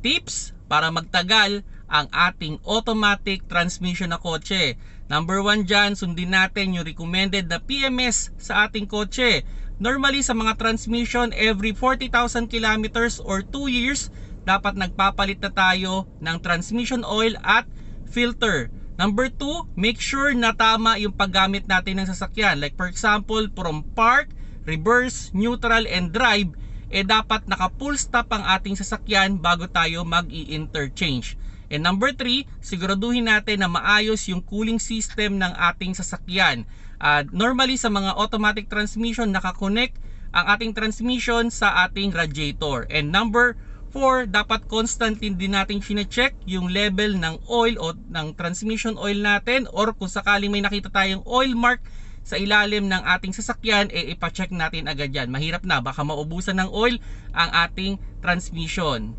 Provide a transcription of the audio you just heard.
tips para magtagal ang ating automatic transmission na kotse. Number 1 dyan, sundin natin yung recommended na PMS sa ating kotse. Normally sa mga transmission, every 40,000 kilometers or 2 years, dapat nagpapalit na tayo ng transmission oil at filter. Number 2, make sure na tama yung paggamit natin ng sasakyan. Like for example, from park, reverse, neutral, and drive, dapat naka full stop ang ating sasakyan bago tayo mag-i-interchange. And number 3, siguraduhin natin na maayos yung cooling system ng ating sasakyan. Normally sa mga automatic transmission, nakakonect ang ating transmission sa ating radiator. And number 4, dapat constantly din natin sine-check yung level ng oil o ng transmission oil natin, or kung sakaling may nakita tayong oil mark sa ilalim ng ating sasakyan, ipacheck natin agad yan. Mahirap na, baka maubusan ng oil ang ating transmission.